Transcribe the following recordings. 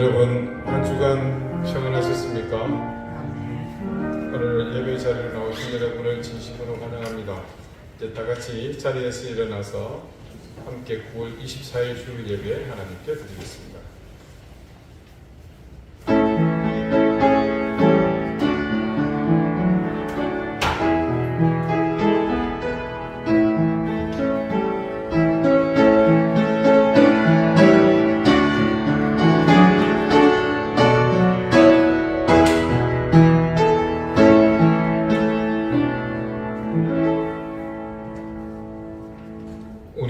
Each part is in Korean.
여러분 한 주간 평안하셨습니까? 오늘 예배 자리에 나오신 여러분을 진심으로 환영합니다. 이제 다 같이 자리에서 일어나서 함께 9월 24일 주일 예배 하나님께 드리겠습니다.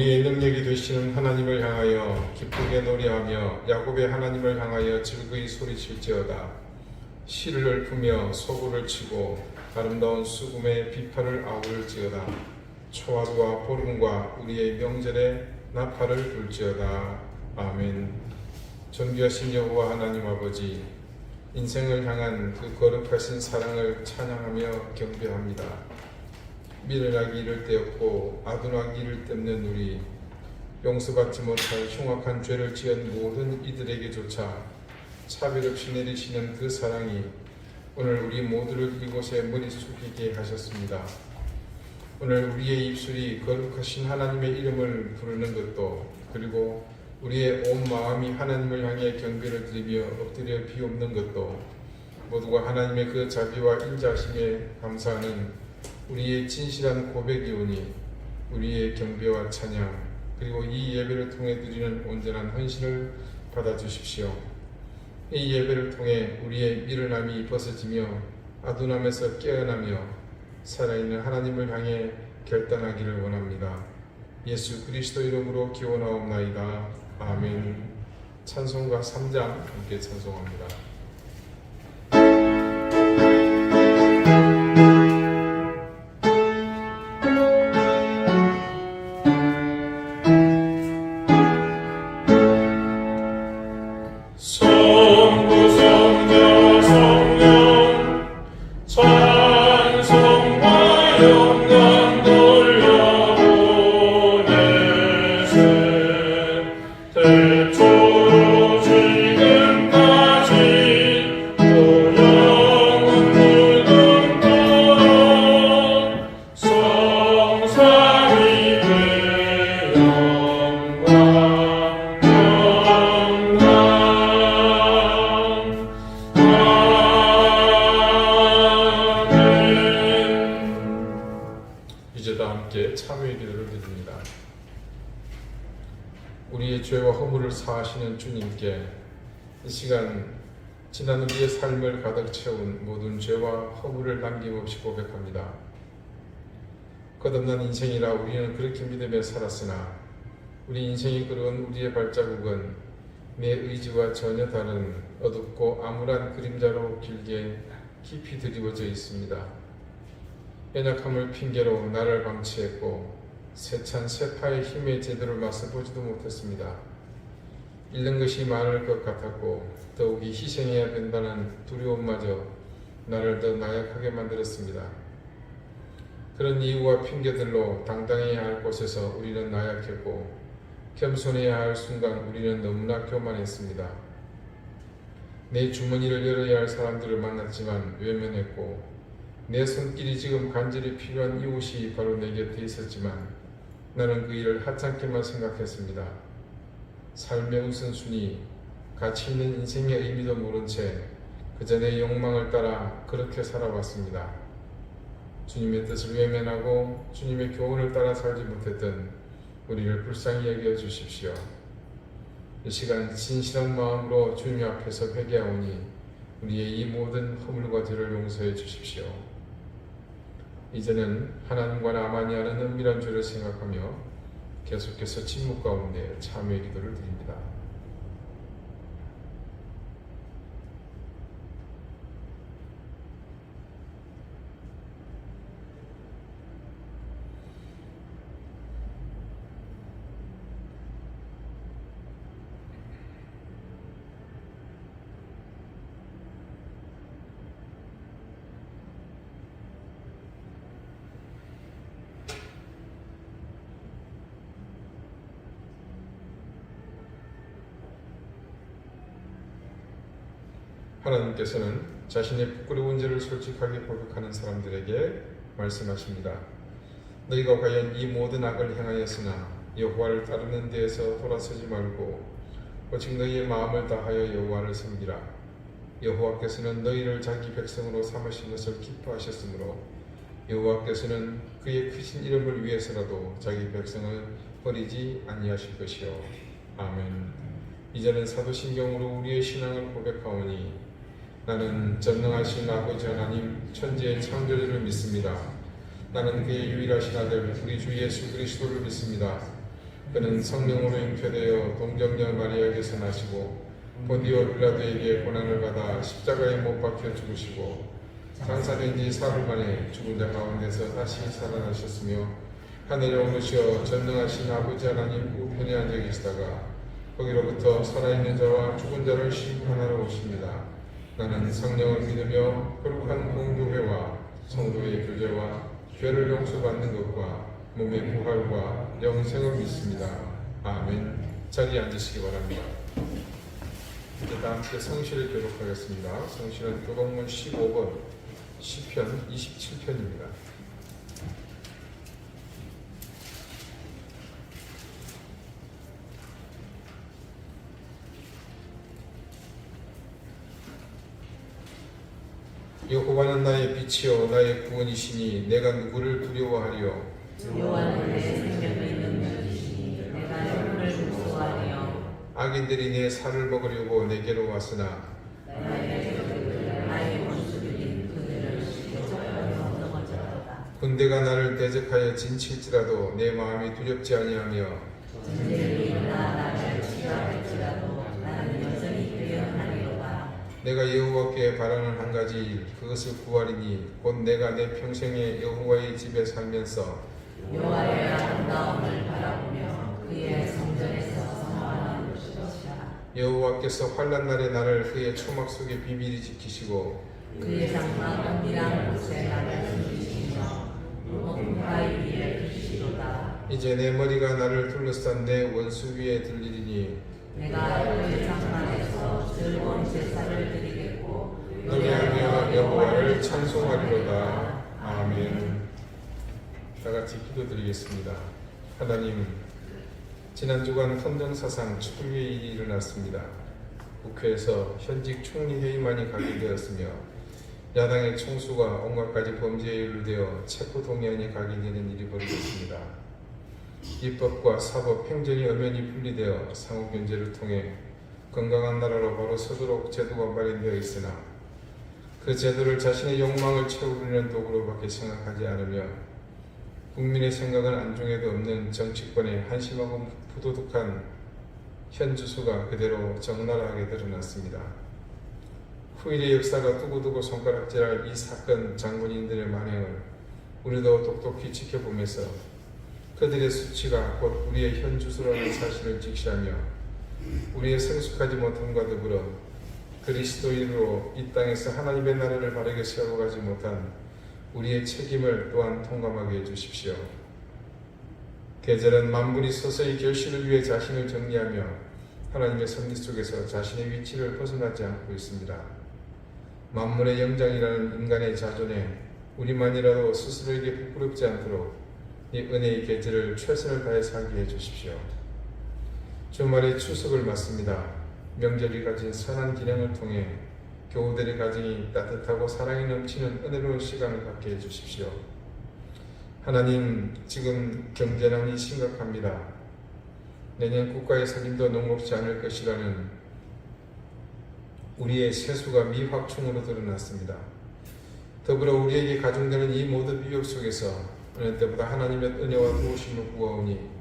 우리의 능력이 되시는 하나님을 향하여 기쁘게 노래하며 야곱의 하나님을 향하여 즐거이 소리칠지어다. 시를 읊으며 소구를 치고 아름다운 수금의 비파를 아우를지어다. 초하루와 보름과 우리의 명절에 나팔을 불지어다. 아멘. 존귀하신 여호와 하나님 아버지, 인생을 향한 그 거룩하신 사랑을 찬양하며 경배합니다. 미련하기 이를 데 없고 아둔하기 이를 데 없는 우리, 용서받지 못할 흉악한 죄를 지은 모든 이들에게조차 차별 없이 내리시는 그 사랑이 오늘 우리 모두를 이곳에 머리 숙이게 하셨습니다. 오늘 우리의 입술이 거룩하신 하나님의 이름을 부르는 것도, 그리고 우리의 온 마음이 하나님을 향해 경배를 드리며 엎드려 비옵는 것도 모두가 하나님의 그 자비와 인자하심에 감사하는 우리의 진실한 고백이오니 우리의 경배와 찬양, 그리고 이 예배를 통해 드리는 온전한 헌신을 받아주십시오. 이 예배를 통해 우리의 미련함이 벗어지며 아둔함에서 깨어나며 살아있는 하나님을 향해 결단하기를 원합니다. 예수 그리스도 이름으로 기원하옵나이다. 아멘. 찬송가 3장 함께 찬송합니다. 참회의 기도를 드립니다. 우리의 죄와 허물을 사하시는 주님께 이 시간 지난 우리의 삶을 가득 채운 모든 죄와 허물을 남김없이 고백합니다. 끝없는 인생이라 우리는 그렇게 믿으며 살았으나 우리 인생이 걸어온 우리의 발자국은 내 의지와 전혀 다른 어둡고 암울한 그림자로 길게 깊이 드리워져 있습니다. 연약함을 핑계로 나를 방치했고 세찬 세파의 힘에 제대로 맞서보지도 못했습니다. 잃는 것이 많을 것 같았고 더욱이 희생해야 된다는 두려움마저 나를 더 나약하게 만들었습니다. 그런 이유와 핑계들로 당당해야 할 곳에서 우리는 나약했고 겸손해야 할 순간 우리는 너무나 교만했습니다. 내 주머니를 열어야 할 사람들을 만났지만 외면했고 내 손길이 지금 간절히 필요한 이웃이 바로 내 곁에 있었지만 나는 그 일을 하찮게만 생각했습니다. 삶의 우선순위, 가치 있는 인생의 의미도 모른 채 그저 내 욕망을 따라 그렇게 살아왔습니다. 주님의 뜻을 외면하고 주님의 교훈을 따라 살지 못했던 우리를 불쌍히 여겨 주십시오. 이 시간 진실한 마음으로 주님 앞에서 회개하오니 우리의 이 모든 허물과 죄를 용서해 주십시오. 이제는 하나님과 나만이 아는 은밀한 죄를 생각하며 계속해서 침묵 가운데 참회의 기도를 드립니다. 하나님께서는 자신의 부끄러운 죄를 솔직하게 고백하는 사람들에게 말씀하십니다. 너희가 과연 이 모든 악을 행하였으나 여호와를 따르는 데에서 돌아서지 말고 오직 너희의 마음을 다하여 여호와를 섬기라. 여호와께서는 너희를 자기 백성으로 삼으신 것을 기뻐하셨으므로 여호와께서는 그의 크신 이름을 위해서라도 자기 백성을 버리지 아니하실 것이요. 아멘. 이제는 사도신경으로 우리의 신앙을 고백하오니 나는 전능하신 아버지 하나님 천지의 창조주를 믿습니다. 나는 그의 유일하신 아들 우리 주 예수 그리스도를 믿습니다. 그는 성령으로 잉태되어 동정녀 마리아에게서 나시고 본디오 빌라도에게 고난을 받아 십자가에 못 박혀 죽으시고 장사된 지 사흘 만에 죽은 자 가운데서 다시 살아나셨으며 하늘에 오르시어 전능하신 아버지 하나님 우편에 앉아 계시다가 거기로부터 살아있는 자와 죽은 자를 심판하러 오십니다. 나는 성령을 믿으며 거룩한 공교회와 성도의 교제와 죄를 용서받는 것과 몸의 부활과 영생을 믿습니다. 아멘. 자리에 앉으시기 바랍니다. 이제 다 함께 성시를 교독하겠습니다. 성시는 교독문 15번, 시편 27편입니다. 여호와는 나의 빛이요 나의 구원이시니 내가 누구를 두려워하리요. 여호와는 내 생명의 능력이시니 내가 누구를 무서워하리요. 악인들이 내 살을 먹으려고 내게로 왔으나 나의 원수들이 그들을 시기하여 넘어졌도다. 군대가 나를 대적하여 진칠지라도 내 마음이 두렵지 아니하며 전쟁이 일어나 나를 치료할지라도 나는 여전히 두려워하리로다. 내가 여호와께 바라는 한 가지 일 그것을 구하리니 곧 내가 내 평생에 여호와의 집에 살면서 여호와의 아름다움을 바라보며 그의 성전에서 성화하는 것이라. 여호와께서 환난 날에 나를 그의 초막 속에 비밀히 지키시고 그의 장막 은밀한 곳에 나를 숨기시며 높은 바위 위에 두시리로다. 이제 내 머리가 나를 둘러싼 내 원수 위에 들리리니 내가 그의 장막에서 즐거운 제사를 드리겠고 노래하며 여호와를 찬송하리로다. 아멘. 다같이 기도드리겠습니다. 하나님, 지난 주간 헌정사상 추후의 일이 일어났습니다. 국회에서 현직 총리 회의만이 각인되었으며 야당의 총수가 온갖 가지 범죄에 연루되어 체포 동의안이 각인되는 일이 벌어졌습니다. 입법과 사법, 행정이 엄연히 분리되어 상호 견제를 통해 건강한 나라로 바로 서도록 제도가 마련되어 있으나 그 제도를 자신의 욕망을 채우려는 도구로밖에 생각하지 않으며 국민의 생각은 안중에도 없는 정치권의 한심하고 부도덕한 현주소가 그대로 적나라하게 드러났습니다. 후일의 역사가 두고두고 손가락질할 이 사건 장본인들의 만행을 우리도 똑똑히 지켜보면서 그들의 수치가 곧 우리의 현주소라는 사실을 직시하며 우리의 성숙하지 못함과 더불어 그리스도인으로 이 땅에서 하나님의 나라를 바르게 세워가지 못한 우리의 책임을 또한 통감하게 해주십시오. 계절은 만물이 서서히 결실을 위해 자신을 정리하며 하나님의 섭리 속에서 자신의 위치를 벗어나지 않고 있습니다. 만물의 영장이라는 인간의 자존에 우리만이라도 스스로에게 부끄럽지 않도록 이 은혜의 계절을 최선을 다해 살게 해주십시오. 주말에 추석을 맞습니다. 명절이 가진 선한 기능을 통해 교우들의 가정이 따뜻하고 사랑이 넘치는 은혜로운 시간을 갖게 해주십시오. 하나님, 지금 경제난이 심각합니다. 내년 국가의 살림도 녹록지 않을 것이라는 우리의 세수가 미확충으로 드러났습니다. 더불어 우리에게 가중되는 이 모든 위협 속에서 어느 때보다 하나님의 은혜와 도우심을 구하오니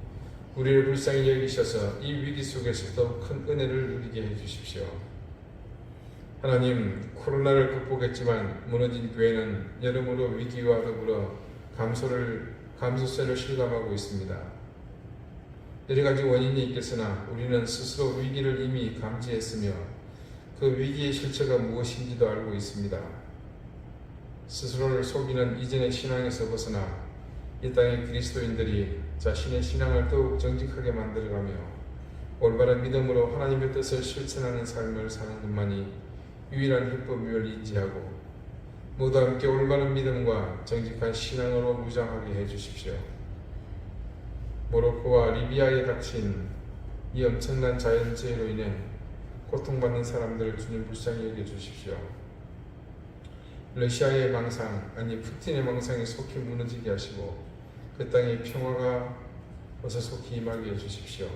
우리를 불쌍히 여기셔서 이 위기 속에서도 큰 은혜를 누리게 해주십시오. 하나님, 코로나를 극복했지만 무너진 교회는 여러모로 위기와 더불어 감소세를 실감하고 있습니다. 여러 가지 원인이 있겠으나 우리는 스스로 위기를 이미 감지했으며 그 위기의 실체가 무엇인지도 알고 있습니다. 스스로를 속이는 이전의 신앙에서 벗어나 이 땅의 그리스도인들이 자신의 신앙을 더욱 정직하게 만들어가며 올바른 믿음으로 하나님의 뜻을 실천하는 삶을 사는 것만이 유일한 해법임을 인지하고 모두 함께 올바른 믿음과 정직한 신앙으로 무장하게 해주십시오. 모로코와 리비아에 닥친 이 엄청난 자연재해로 인해 고통받는 사람들을 주님 불쌍히 여겨주십시오. 러시아의 망상, 아니 푸틴의 망상이 속히 무너지게 하시고 그 땅에 평화가 어서 속히 임하게 해주십시오.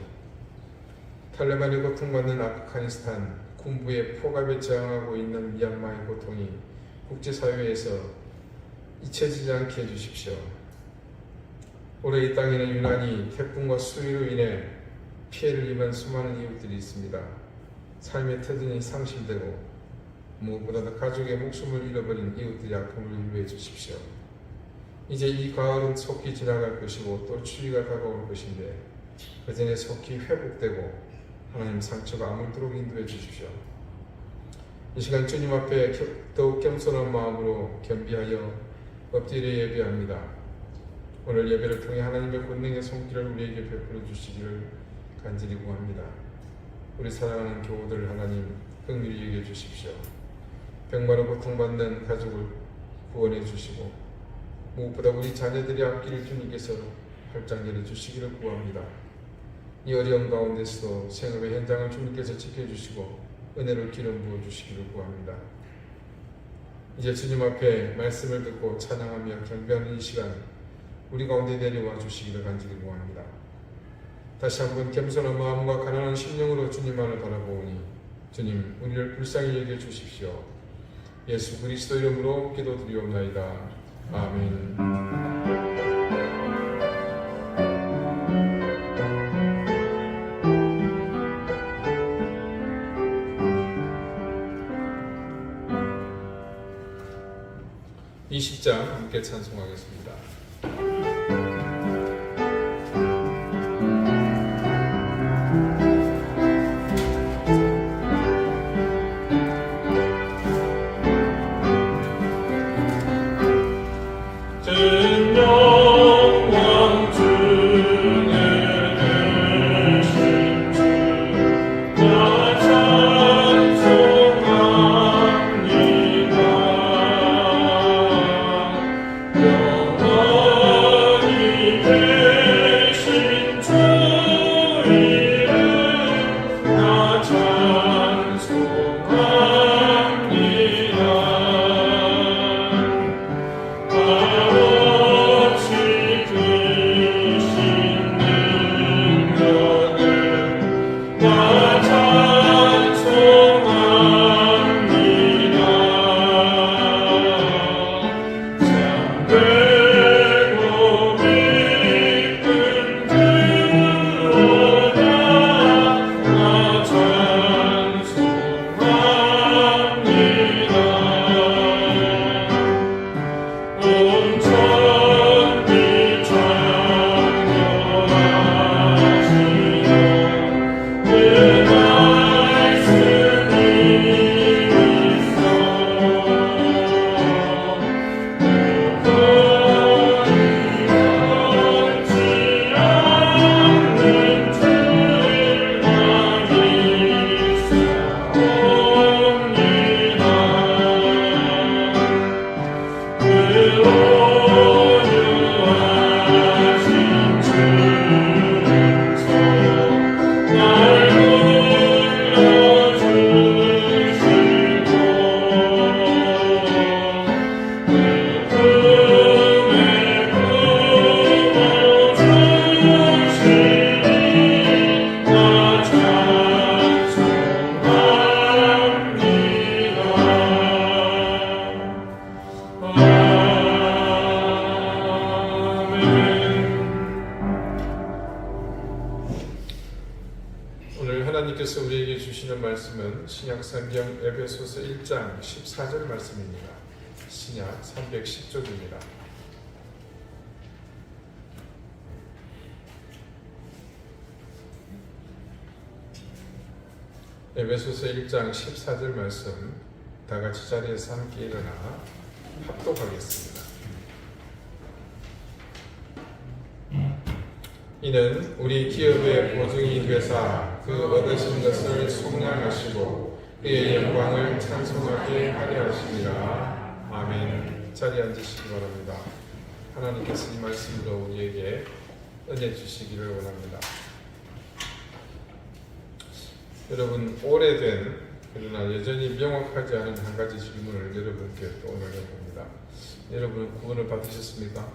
탈레반의 고통받는 아프가니스탄, 군부의 포갑에 저항하고 있는 미얀마의 고통이 국제사회에서 잊혀지지 않게 해주십시오. 올해 이 땅에는 유난히 태풍과 수위로 인해 피해를 입은 수많은 이웃들이 있습니다. 삶의 터전이 상실되고 무엇보다도 가족의 목숨을 잃어버린 이웃들의 아픔을 위로해 주십시오. 이제 이 가을은 속히 지나갈 것이고 또 추위가 다가올 것인데 그 전에 속히 회복되고 하나님 상처가 아물도록 인도해 주십시오. 이 시간 주님 앞에 더욱 겸손한 마음으로 겸비하여 엎드려 예배합니다. 오늘 예배를 통해 하나님의 권능의 손길을 우리에게 베풀어 주시기를 간절히 구합니다. 우리 사랑하는 교우들 하나님 긍휼히 여겨 주십시오. 병마로 고통받는 가족을 구원해 주시고 무엇보다 우리 자녀들의 앞길을 주님께서 활짝 열어주시기를 구합니다. 이 어려운 가운데서도 생업의 현장을 주님께서 지켜주시고 은혜를 기름 부어주시기를 구합니다. 이제 주님 앞에 말씀을 듣고 찬양하며 경배하는 이 시간 우리 가운데 내려와 주시기를 간절히 구합니다. 다시 한번 겸손한 마음과 가난한 심령으로 주님만을 바라보오니 주님 우리를 불쌍히 여겨주십시오. 예수 그리스도 이름으로 기도드리옵나이다. 아멘. 이 10장 함께 찬송하겠습니다. 하나님께서 우리에게 주시는 말씀은 신약성경 에베소서 1장 14절 말씀입니다. 신약 310쪽입니다. 에베소서 1장 14절 말씀 다같이 자리에서 함께 일어나 합독하겠습니다. 이는 우리 기업의 보증이 되사 그 얻으신 것을 속량하시고 그의 영광을 찬송하게 하려 하시니라. 아멘. 자리에 앉으시기 바랍니다. 하나님께서 이 말씀으로 우리에게 은혜 주시기를 원합니다. 여러분, 오래된 그러나 여전히 명확하지 않은 한 가지 질문을 여러분께 또 오늘 해봅니다. 여러분은 구원을 받으셨습니까?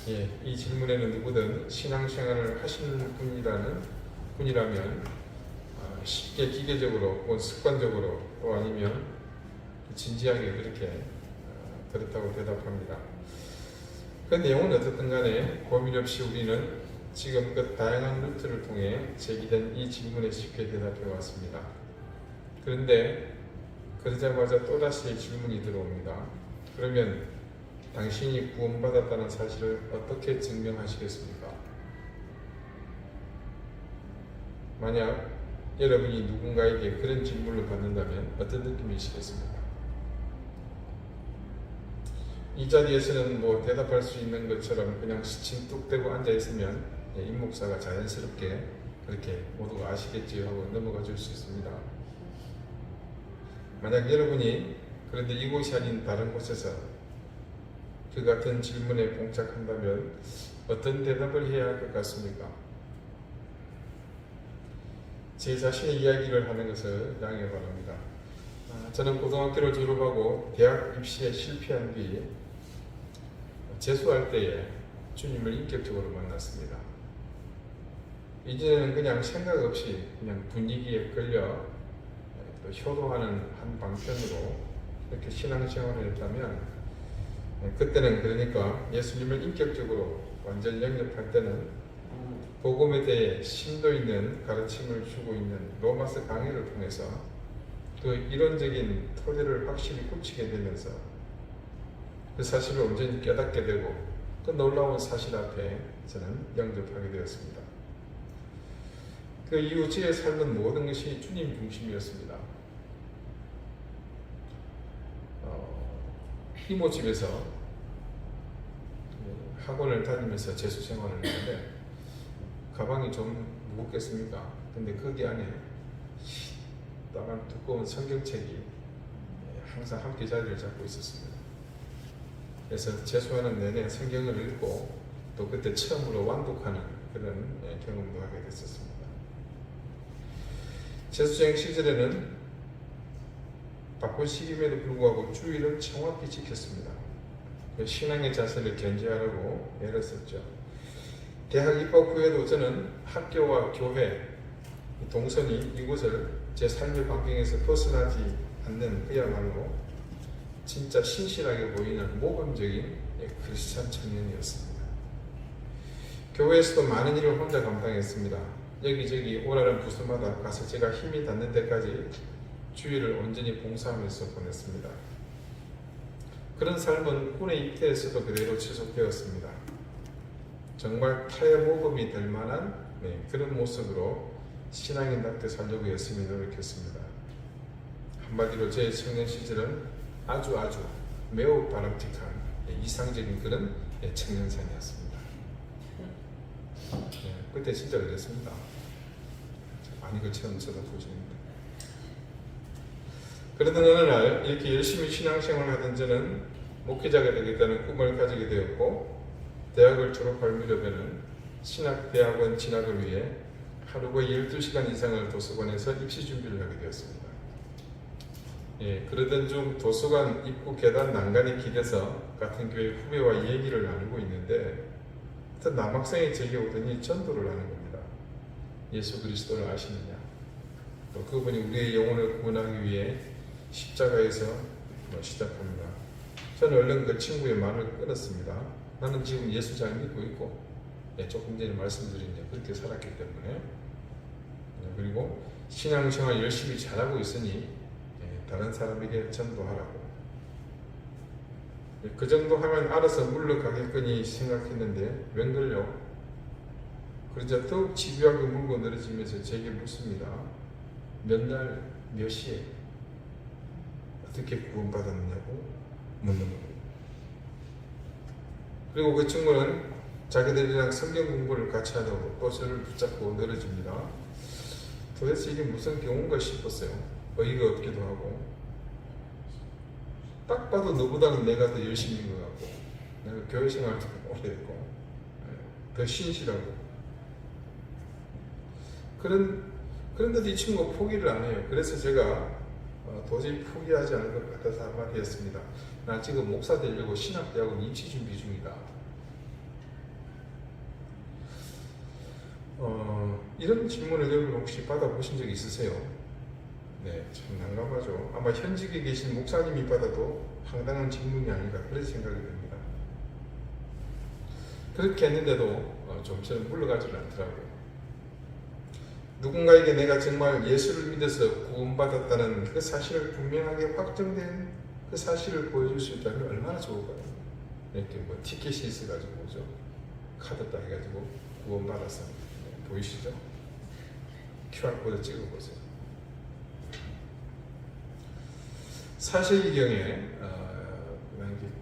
예, 이 질문에는 누구든 신앙생활을 하시는 분이라면 쉽게 기계적으로 혹은 습관적으로 또 아니면 진지하게 그렇게 그렇다고 대답합니다. 그 내용은 어떻든 간에 고민 없이 우리는 지금껏 다양한 루트를 통해 제기된 이 질문에 쉽게 대답해 왔습니다. 그런데 그러자마자 또다시 질문이 들어옵니다. 그러면 당신이 구원받았다는 사실을 어떻게 증명하시겠습니까? 만약 여러분이 누군가에게 그런 질문을 받는다면 어떤 느낌이시겠습니까? 이 자리에서는 뭐 대답할 수 있는 것처럼 그냥 침뚝대고 앉아있으면 임 목사가 자연스럽게 그렇게 모두가 아시겠지 하고 넘어가 줄 수 있습니다. 만약 여러분이 그런데 이곳이 아닌 다른 곳에서 그 같은 질문에 봉착한다면 어떤 대답을 해야 할 것 같습니까? 제 자신의 이야기를 하는 것을 양해 바랍니다. 저는 고등학교를 졸업하고 대학 입시에 실패한 뒤 재수할 때에 주님을 인격적으로 만났습니다. 이제는 그냥 생각 없이 그냥 분위기에 끌려 또 효도하는 한 방편으로 이렇게 신앙생활을 했다면 그때는 그러니까 예수님을 인격적으로 완전 영접할 때는 복음에 대해 심도 있는 가르침을 주고 있는 로마서 강의를 통해서 그 이론적인 토대를 확실히 굳히게 되면서 그 사실을 온전히 깨닫게 되고 그 놀라운 사실 앞에 저는 영접하게 되었습니다. 그 이후 저의 삶은 모든 것이 주님 중심이었습니다. 이모집에서 학원을 다니면서 재수 생활을 했는데 가방이 좀 무겁겠습니까? 근데 거기 안에 따란 두꺼운 성경책이 항상 함께 자리를 잡고 있었습니다. 그래서 재수하는 내내 성경을 읽고 또 그때 처음으로 완독하는 그런 경험도 하게 됐었습니다. 재수생 시절에는 바쁜 시기임에도 불구하고 주의를 정확히 지켰습니다. 신앙의 자세를 견지하라고 애를 썼죠. 대학 입학 후에도 저는 학교와 교회, 동선이 이곳을 제 삶의 반경에서 벗어나지 않는 그야말로 진짜 신실하게 보이는 모범적인 크리스찬 청년이었습니다. 교회에서도 많은 일을 혼자 감당했습니다. 여기저기 오라는 부서마다 가서 제가 힘이 닿는 데까지 주일을 온전히 봉사하면서 보냈습니다. 그런 삶은 군에 입대해서도 그대로 지속되었습니다. 정말 타의 모범이 될 만한 그런 모습으로 신앙인답게 살려고 열심히 노력했습니다. 한마디로 제 청년 시절은 아주 매우 바람직한 이상적인 그런 청년생이었습니다. 그때 진짜 그랬습니다. 아니 그 체험 저도 도전입니다. 그러던 어느 날 이렇게 열심히 신앙생활을 하던 저는 목회자가 되겠다는 꿈을 가지게 되었고 대학을 졸업할 무렵에는 신학대학원 진학을 위해 하루 거의 12시간 이상을 도서관에서 입시 준비를 하게 되었습니다. 그러던 중 도서관 입구 계단 난간에 기대서 같은 교회 후배와 얘기를 나누고 있는데 어떤 남학생이 제게 오더니 전도를 하는 겁니다. 예수 그리스도를 아시느냐? 또 그분이 우리의 영혼을 구원하기 위해 십자가에서 시작합니다. 저는 얼른 그 친구의 말을 끊었습니다. 나는 지금 예수 잘 믿고 있고 조금 전에 말씀드린 그렇게 살았기 때문에 그리고 신앙생활 열심히 잘하고 있으니 다른 사람에게 전도하라고 그 정도 하면 알아서 물러가겠거니 생각했는데 웬걸요? 그러자 더욱 집요하게 물고 늘어지면서 제게 묻습니다. 몇 날 몇 시에 어떻게 구원받았느냐고 묻는 겁니다. 그리고 그 친구는 자기들이랑 성경 공부를 같이 하다고 또 저를 붙잡고 늘어집니다. 도대체 이게 무슨 경우인가 싶었어요. 어이가 없기도 하고, 딱 봐도 너보다는 내가 더 열심인 것 같고, 내가 교회 생활도 오래했고, 더 신실하고, 그런데도 이 친구가 포기를 안 해요. 그래서 제가 도저히 포기하지 않을 것 같아서 한마디 했습니다. 나 지금 목사 되려고 신학대학원 입시 준비 중이다. 이런 질문을 여러분 혹시 받아보신 적 있으세요? 네, 참 난감하죠. 아마 현직에 계신 목사님이 받아도 황당한 질문이 아닌가 그런 생각이 듭니다. 그렇게 했는데도 좀처럼 물러가지를 않더라고요. 누군가에게 내가 정말 예수를 믿어서 구원받았다는 그 사실을 분명하게 확정된 그 사실을 보여줄 수 있다면 얼마나 좋을까요? 이렇게 뭐 티켓이 있어가지고 뭐죠? 카드 딱 해가지고 구원받았습니다. 네, 보이시죠? QR코드 찍어보세요. 사실경에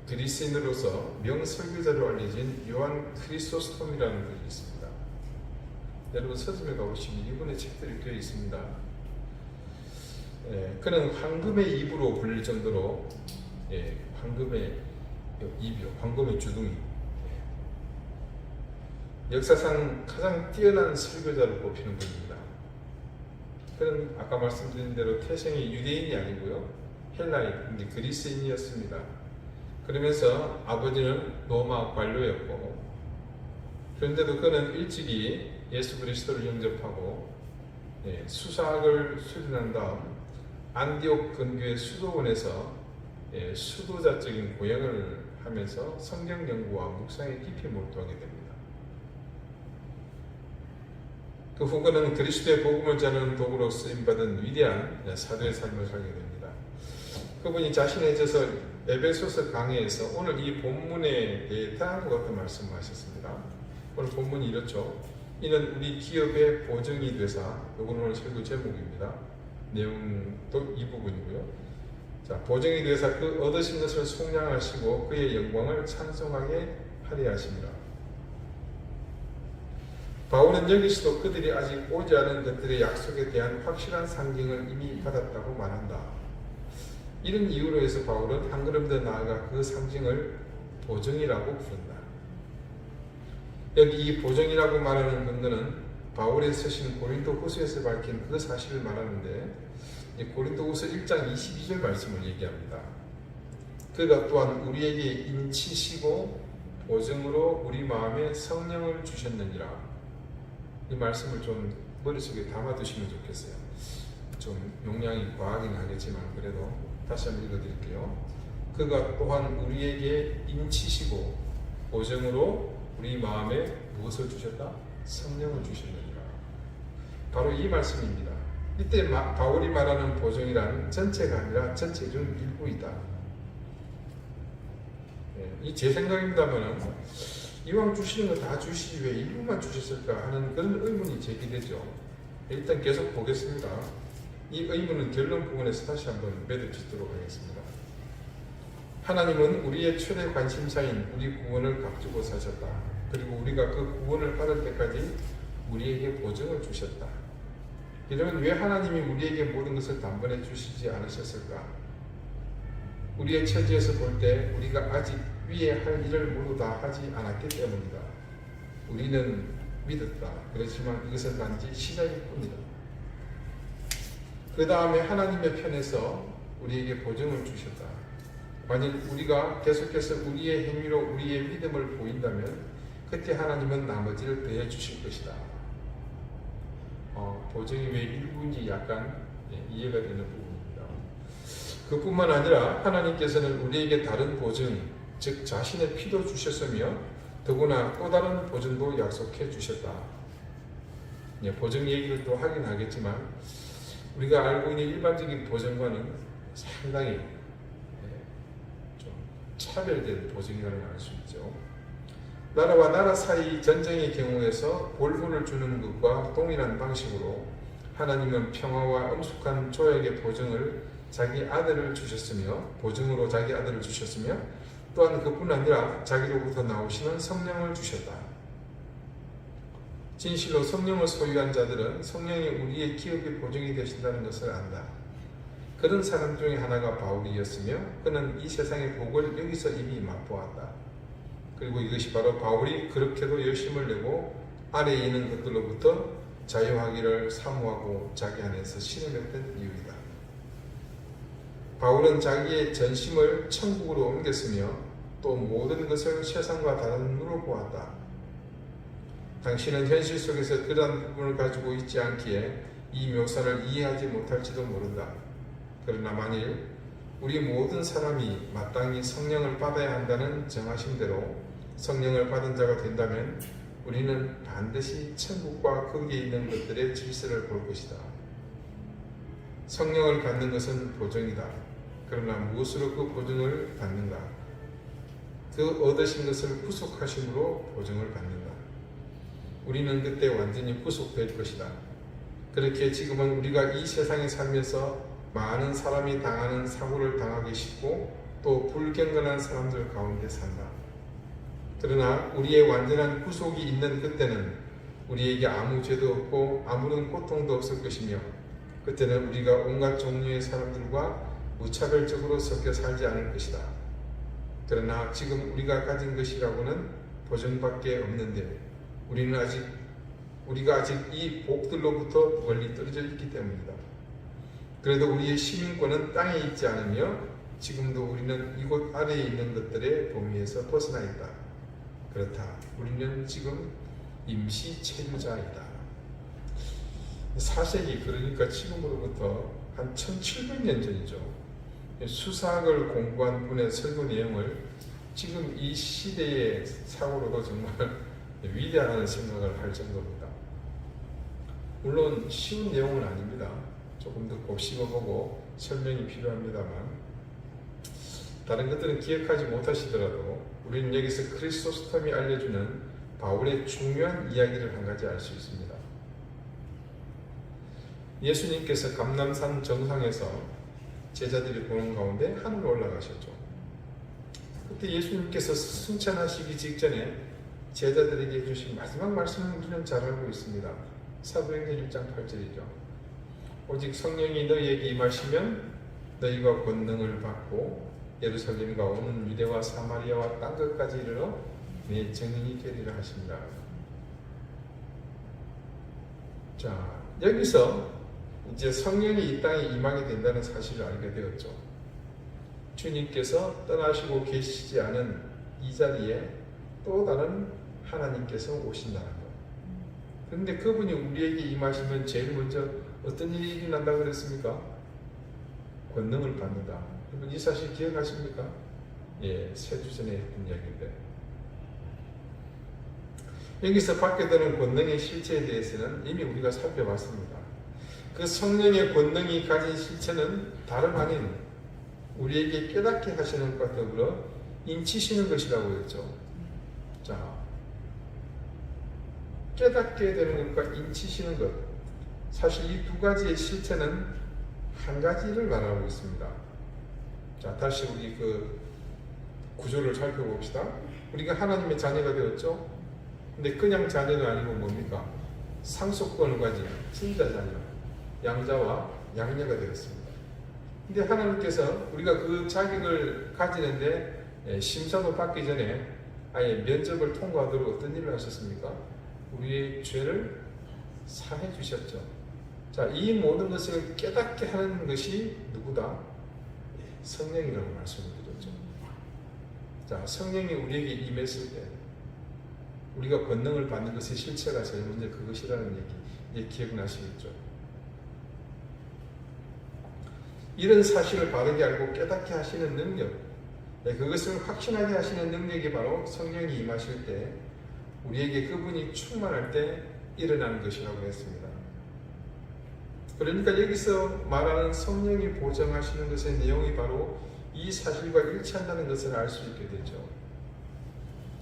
그리스인으로서 명설교자로 알려진 요한 크리소스톰이라는 분이 있습니다. 여러분 서점에 가보시면 이분의 책들이 꽤 있습니다. 그는 황금의 입으로 불릴 정도로 황금의 입이요, 황금의 주둥이. 역사상 가장 뛰어난 설교자로 꼽히는 분입니다. 그는 아까 말씀드린 대로 태생이 유대인이 아니고요, 헬라인, 그리스인이었습니다. 그러면서 아버지는 로마 관료였고, 그런데도 그는 일찍이 예수 그리스도를 영접하고 수사학을 수련한 다음 안디옥 근교의 수도원에서 수도자적인 고행을 하면서 성경 연구와 묵상에 깊이 몰두하게 됩니다. 그 후 그는 그리스도의 복음을 전하는 도구로 쓰임받은 위대한 사도의 삶을 살게 됩니다. 그분이 자신의 저서 에베소서 강의에서 오늘 이 본문에 대해 다음과 같은 말씀을 하셨습니다. 오늘 본문이 이렇죠. 이는 우리 기업의 보증이 되사, 이건 오늘 설교 제목입니다. 내용도 이 부분이고요. 자, 보증이 되사 그 얻으신 것을 속량하시고 그의 영광을 찬송하게 하려 하십니다. 바울은 여기서도 그들이 아직 오지 않은 것들의 약속에 대한 확실한 상징을 이미 받았다고 말한다. 이런 이유로 해서 바울은 한 걸음 더 나아가 그 상징을 보증이라고 부른다. 여기 이 보증이라고 말하는 근거는 바울이 쓰신 고린도후서에서 밝힌 그 사실을 말하는데, 고린도후서 1장 22절 말씀을 얘기합니다. 그가 또한 우리에게 인치시고 보증으로 우리 마음에 성령을 주셨느니라. 이 말씀을 좀 머릿속에 담아두시면 좋겠어요. 좀 용량이 과하긴 하겠지만 그래도 다시 한번 읽어드릴게요. 그가 또한 우리에게 인치시고 보증으로 우리 마음에 무엇을 주셨다? 성령을 주셨느니라. 바로 이 말씀입니다. 이때 바울이 말하는 보증이란 전체가 아니라 전체 중 일부이다. 이 제 생각입니다만 이왕 주시는 거 다 주시지 왜 일부만 주셨을까 하는 그런 의문이 제기되죠. 일단 계속 보겠습니다. 이 의문은 결론 부분에서 다시 한번 맺어짓도록 하겠습니다. 하나님은 우리의 최대 관심사인 우리 구원을 값주고 사셨다. 그리고 우리가 그 구원을 받을 때까지 우리에게 보증을 주셨다. 이러면 왜 하나님이 우리에게 모든 것을 단번에 주시지 않으셨을까? 우리의 처지에서 볼 때 우리가 아직 위에 할 일을 모두 다 하지 않았기 때문이다. 우리는 믿었다. 그렇지만 이것은 단지 시작일 뿐이다. 그 다음에 하나님의 편에서 우리에게 보증을 주셨다. 만일 우리가 계속해서 우리의 행위로 우리의 믿음을 보인다면 그때 하나님은 나머지를 더해 주실 것이다. 보증이 왜 일부인지 약간 이해가 되는 부분입니다. 그뿐만 아니라 하나님께서는 우리에게 다른 보증, 즉 자신의 피도 주셨으며 더구나 또 다른 보증도 약속해 주셨다. 보증 얘기를 또 하긴 하겠지만 우리가 알고 있는 일반적인 보증과는 상당히 좀 차별된 보증이라는 걸 알 수 있죠. 나라와 나라 사이 전쟁의 경우에서 볼분을 주는 것과 동일한 방식으로 하나님은 평화와 엄숙한 조약의 보증을 자기 아들을 주셨으며 보증으로 자기 아들을 주셨으며 또한 그뿐 아니라 자기로부터 나오시는 성령을 주셨다. 진실로 성령을 소유한 자들은 성령이 우리의 기업의 보증이 되신다는 것을 안다. 그런 사람 중에 하나가 바울이었으며 그는 이 세상의 복을 여기서 이미 맛보았다. 그리고 이것이 바로 바울이 그렇게도 열심을 내고 아래에 있는 것들로부터 자유하기를 사모하고 자기 안에서 실현했던 이유이다. 바울은 자기의 전심을 천국으로 옮겼으며 또 모든 것을 세상과 다른 눈으로 보았다. 당신은 현실 속에서 그러한 부분을 가지고 있지 않기에 이 묘사를 이해하지 못할지도 모른다. 그러나 만일 우리 모든 사람이 마땅히 성령을 받아야 한다는 정하심대로 성령을 받은 자가 된다면 우리는 반드시 천국과 거기에 있는 것들의 질서를 볼 것이다. 성령을 받는 것은 보증이다. 그러나 무엇으로 그 보증을 받는가? 그 얻으신 것을 구속하심으로 보증을 받는다. 우리는 그때 완전히 구속될 것이다. 그렇게 지금은 우리가 이 세상에 살면서 많은 사람이 당하는 사고를 당하기 쉽고 또 불경건한 사람들 가운데 산다. 그러나 우리의 완전한 구속이 있는 그때는 우리에게 아무 죄도 없고 아무런 고통도 없을 것이며 그때는 우리가 온갖 종류의 사람들과 무차별적으로 섞여 살지 않을 것이다. 그러나 지금 우리가 가진 것이라고는 보증밖에 없는데 우리가 아직 이 복들로부터 멀리 떨어져 있기 때문이다. 그래도 우리의 시민권은 땅에 있지 않으며 지금도 우리는 이곳 아래에 있는 것들의 범위에서 벗어나 있다. 그렇다. 우리는 지금 임시 체류자이다. 4세기 그러니까 지금으로부터 한 1700년 전이죠. 수사학을 공부한 분의 설교 내용을 지금 이 시대의 사고로도 정말 위대하다는 생각을 할 정도입니다. 물론 쉬운 내용은 아닙니다. 조금 더 곱씹어보고 설명이 필요합니다만 다른 것들은 기억하지 못하시더라도 우리는 여기서 크리소스톰이 알려주는 바울의 중요한 이야기를 한 가지 알 수 있습니다. 예수님께서 감람산 정상에서 제자들이 보는 가운데 하늘로 올라가셨죠. 그때 예수님께서 승천하시기 직전에 제자들에게 해주신 마지막 말씀을 우리는 잘 알고 있습니다. 사도행전 1장 8절이죠. 오직 성령이 너희에게 임하시면 너희가 권능을 받고 예루살렘과 오는 유대와 사마리아와 땅 끝까지 이르러 내 증인이 되리라 하십니다. 자, 여기서 이제 성령이 이 땅에 임하게 된다는 사실을 알게 되었죠. 주님께서 떠나시고 계시지 않은 이 자리에 또 다른 하나님께서 오신다는 것. 그런데 그분이 우리에게 임하시면 제일 먼저 어떤 일이 일어난다고 그랬습니까? 권능을 받는다. 여러분 이 사실 기억하십니까? 예, 3주 전에 했던 이야기인데 여기서 받게 되는 권능의 실체에 대해서는 이미 우리가 살펴봤습니다. 그 성령의 권능이 가진 실체는 다름 아닌 우리에게 깨닫게 하시는 것과 더불어 인치시는 것이라고 했죠. 자, 깨닫게 되는 것과 인치시는 것, 사실 이 두 가지의 실체는 한 가지를 말하고 있습니다. 자, 다시 우리 그 구조를 살펴봅시다. 우리가 하나님의 자녀가 되었죠. 근데 그냥 자녀가 아니고 뭡니까? 상속권을 가진 진짜 자녀, 양자와 양녀가 되었습니다. 근데 하나님께서 우리가 그 자격을 가지는데 심사도 받기 전에 아예 면접을 통과하도록 어떤 일을 하셨습니까? 우리의 죄를 사해 주셨죠. 자, 이 모든 것을 깨닫게 하는 것이 누구다? 성령이라고 말씀을 드렸죠. 자, 성령이 우리에게 임했을 때 우리가 권능을 받는 것의 실체가 제일 먼저 그것이라는 얘기 이제 기억나시겠죠. 이런 사실을 바르게 알고 깨닫게 하시는 능력, 그것을 확신하게 하시는 능력이 바로 성령이 임하실 때 우리에게 그분이 충만할 때 일어나는 것이라고 했습니다. 그러니까 여기서 말하는 성령이 보장하시는 것의 내용이 바로 이 사실과 일치한다는 것을 알 수 있게 되죠.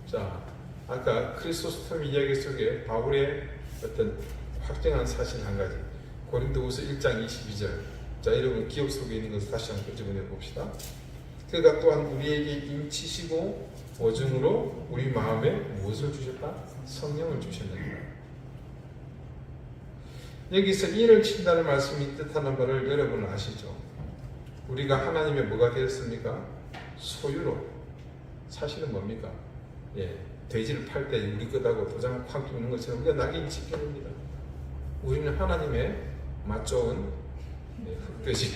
자, 아까 크리소스톰 이야기 속에 바울의 어떤 확정한 사실 한 가지, 고린도후서 1장 22절. 자, 여러분 기억 속에 있는 것을 다시 한번 끄집어내 봅시다. 그가 또한 우리에게 임치시고 보증으로 우리 마음에 무엇을 주셨다? 성령을 주셨느니라. 여기서 인을 친다는 말씀이 뜻하는 바를 여러분은 아시죠? 우리가 하나님의 뭐가 되었습니까? 소유로. 사실은 뭡니까? 돼지를 팔 때 우리 것하고 도장을 콱 찍는 것처럼 우리가 낙인 찍혀옵니다. 우리는 하나님의 맛 좋은 흑돼지.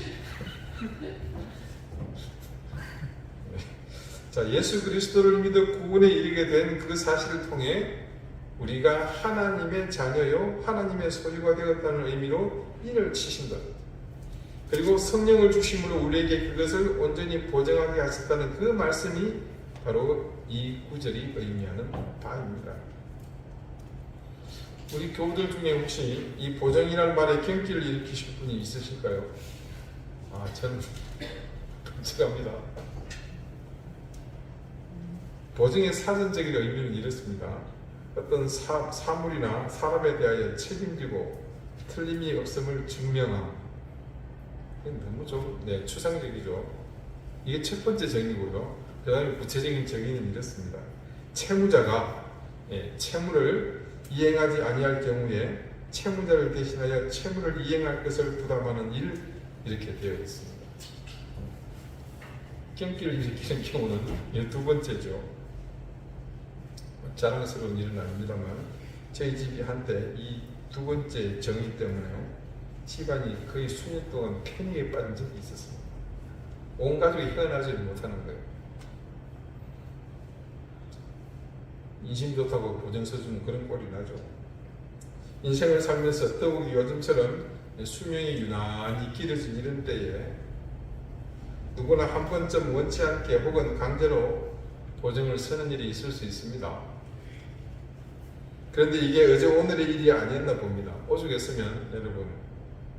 자, 예수 그리스도를 믿어 구원에 이르게 된 그 사실을 통해 우리가 하나님의 자녀요 하나님의 소유가 되었다는 의미로 인을 치신 것, 그리고 성령을 주심으로 우리에게 그것을 온전히 보증하게 하셨다는 그 말씀이 바로 이 구절이 의미하는 바입니다. 우리 교우들 중에 혹시 이 보증이라는 말에 경기를 일으키실 분이 있으실까요? 저는 솔직합니다. 보증의 사전적인 의미는 이렇습니다. 어떤 사물이나 사람에 대하여 책임지고 틀림이 없음을 증명함. 너무 좀 추상적이죠. 이게 첫 번째 정의고요. 그 다음에 구체적인 정의는 이렇습니다. 채무자가 채무를 이행하지 아니할 경우에 채무자를 대신하여 채무를 이행할 것을 부담하는 일, 이렇게 되어 있습니다. 경기를 일으키는 경우는 두 번째죠. 자랑스러운 일은 아닙니다만 저희 집이 한때 이 두 번째 정의 때문에 집안이 거의 수년 동안 패닉에 빠진 적이 있었습니다. 온 가족이 헤어나지 못하는 거예요. 인심 좋다고 보증 서주는 그런 꼴이 나죠. 인생을 살면서 더욱 요즘처럼 수명이 유난히 길어진 이런 때에 누구나 한 번쯤 원치 않게 혹은 강제로 보증을 서는 일이 있을 수 있습니다. 그런데 이게 어제 오늘의 일이 아니었나 봅니다. 오죽했으면 여러분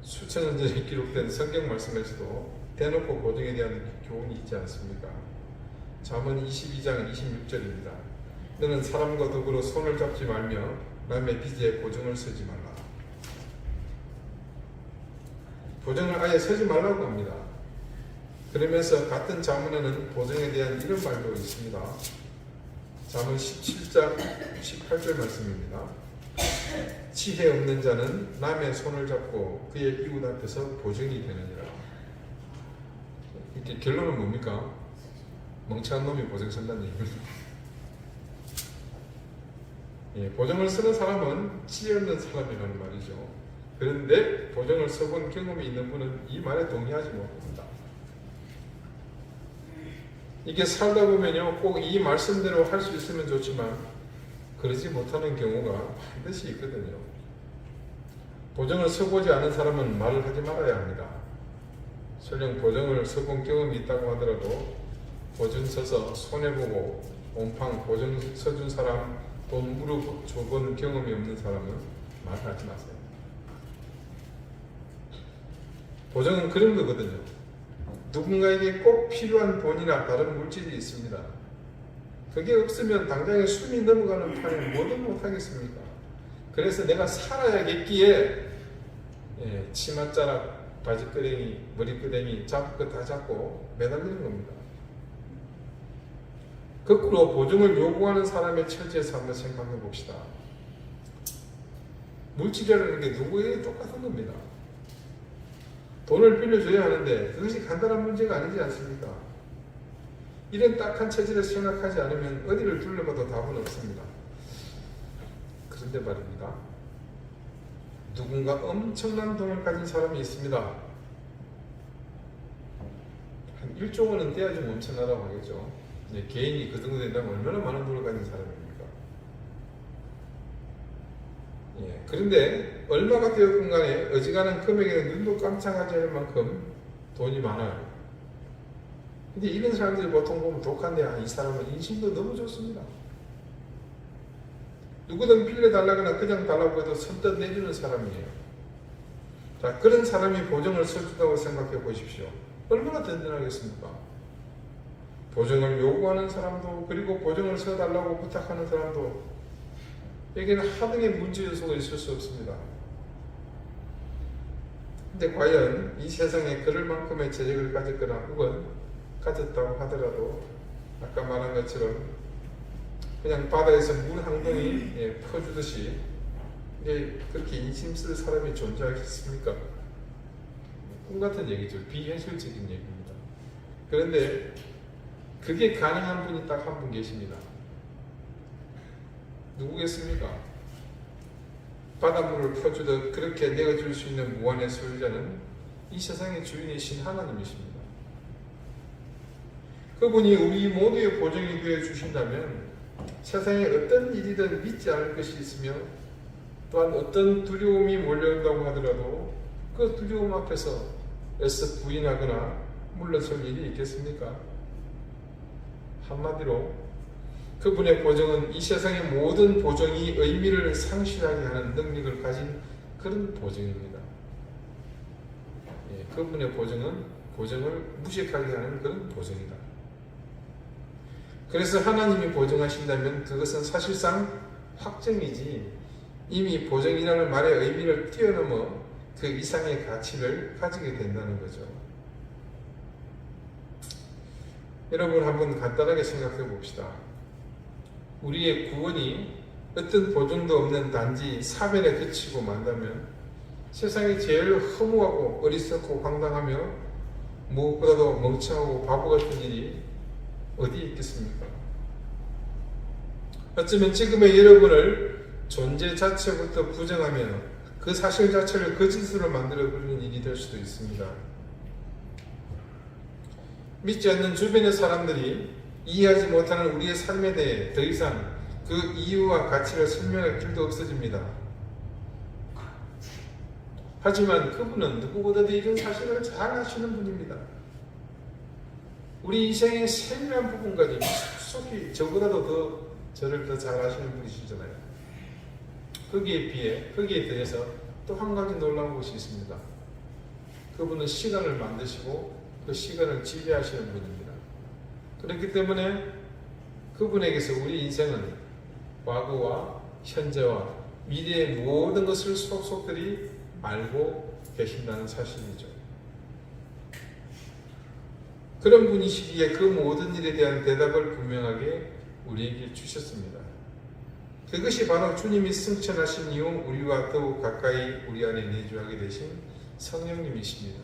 수천 년 전에 기록된 성경 말씀에서도 대놓고 보증에 대한 교훈이 있지 않습니까? 잠언 22장 26절입니다. 너는 사람과 더불어 손을 잡지 말며 남의 빚에 보증을 서지 말라. 보증을 아예 서지 말라고 합니다. 그러면서 같은 잠언에는 보증에 대한 이런 말도 있습니다. 잠언 17장 18절 말씀입니다. 지혜 없는 자는 남의 손을 잡고 그의 이웃 앞에서 보증이 되느니라. 이렇게 결론은 뭡니까? 멍청한 놈이 보증 선다는 얘기입니다. 보증을 쓰는 사람은 지혜 없는 사람이라는 말이죠. 그런데 보증을 써본 경험이 있는 분은 이 말에 동의하지 못합니다. 이게 살다 보면요, 꼭 이 말씀대로 할 수 있으면 좋지만 그러지 못하는 경우가 반드시 있거든요. 보증을 써보지 않은 사람은 말을 하지 말아야 합니다. 설령 보증을 써본 경험이 있다고 하더라도 보증 서서 손해보고 온팡 보증 서준 사람 돈 물어줘본 경험이 없는 사람은 말하지 마세요. 보증은 그런 거거든요. 누군가에게 꼭 필요한 돈이나 다른 물질이 있습니다. 그게 없으면 당장에 숨이 넘어가는 판에 뭐든 못하겠습니까? 그래서 내가 살아야겠기에 치맛자락, 바지끄댕이, 머리끄댕이 잡고 다 잡고 매달리는 겁니다. 거꾸로 보증을 요구하는 사람의 처지에서 한번 생각해 봅시다. 물질이라는 게 누구에게 똑같은 겁니다. 돈을 빌려줘야 하는데 그것이 간단한 문제가 아니지 않습니까? 이런 딱한 체질을 생각하지 않으면 어디를 둘러봐도 답은 없습니다. 그런데 말입니다. 누군가 엄청난 돈을 가진 사람이 있습니다. 한 1조 원은 돼야 좀 엄청나다고 하겠죠. 개인이 그 정도 된다면 얼마나 많은 돈을 가진 사람입니까? 그런데 얼마가 되었건 간에 어지간한 금액에는 눈도 깜짝하지 않을 만큼 돈이 많아요. 근데 이런 사람들이 보통 보면 독한데 이 사람은 인심도 너무 좋습니다. 누구든 빌려달라거나 그냥 달라고 해도 선뜻 내주는 사람이에요. 자, 그런 사람이 보증을 서준다고 생각해 보십시오. 얼마나 든든하겠습니까? 보증을 요구하는 사람도, 그리고 보증을 서달라고 부탁하는 사람도 여기는 하등의 문제 요소가 있을 수 없습니다. 근데 과연 이 세상에 그럴 만큼의 재력을 가졌거나 혹은 가졌다고 하더라도 아까 말한 것처럼 그냥 바다에서 물 한 동이 퍼주듯이 이제 그렇게 인심 쓸 사람이 존재하겠습니까? 꿈 같은 얘기죠. 비현실적인 얘기입니다. 그런데 그게 가능한 분이 딱 한 분 계십니다. 누구겠습니까? 바닷물을 퍼주듯 그렇게 내어줄 수 있는 무한의 소유자는 이 세상의 주인이신 하나님이십니다. 그분이 우리 모두의 보정이 되어 주신다면 세상에 어떤 일이든 믿지 않을 것이 있으며 또한 어떤 두려움이 몰려온다고 하더라도 그 두려움 앞에서 애써 부인하거나 물러설 일이 있겠습니까? 한마디로 그분의 보정은 이 세상의 모든 보정이 의미를 상실하게 하는 능력을 가진 그런 보정입니다. 그분의 보정은 보정을 무식하게 하는 그런 보정이다. 그래서 하나님이 보정하신다면 그것은 사실상 확정이지 이미 보정이라는 말의 의미를 뛰어넘어 그 이상의 가치를 가지게 된다는 거죠. 여러분 한번 간단하게 생각해 봅시다. 우리의 구원이 어떤 보증도 없는 단지 사변에 그치고 만다면 세상에 제일 허무하고 어리석고 황당하며 무엇보다도 멍청하고 바보 같은 일이 어디 있겠습니까? 어쩌면 지금의 여러분을 존재 자체부터 부정하며 그 사실 자체를 거짓으로 만들어버리는 일이 될 수도 있습니다. 믿지 않는 주변의 사람들이 이해하지 못하는 우리의 삶에 대해 더 이상 그 이유와 가치를 설명할 길도 없어집니다. 하지만 그분은 누구보다도 이런 사실을 잘 아시는 분입니다. 우리 인생의 세밀한 부분까지 속히 저보다도 더 저를 더 잘 아시는 분이시잖아요. 거기에 대해서 또 한 가지 놀라운 것이 있습니다. 그분은 시간을 만드시고 그 시간을 지배하시는 분입니다. 그렇기 때문에 그분에게서 우리 인생은 과거와 현재와 미래의 모든 것을 속속들이 알고 계신다는 사실이죠. 그런 분이시기에 그 모든 일에 대한 대답을 분명하게 우리에게 주셨습니다. 그것이 바로 주님이 승천하신 이후 우리와 더욱 가까이 우리 안에 내주하게 되신 성령님이십니다.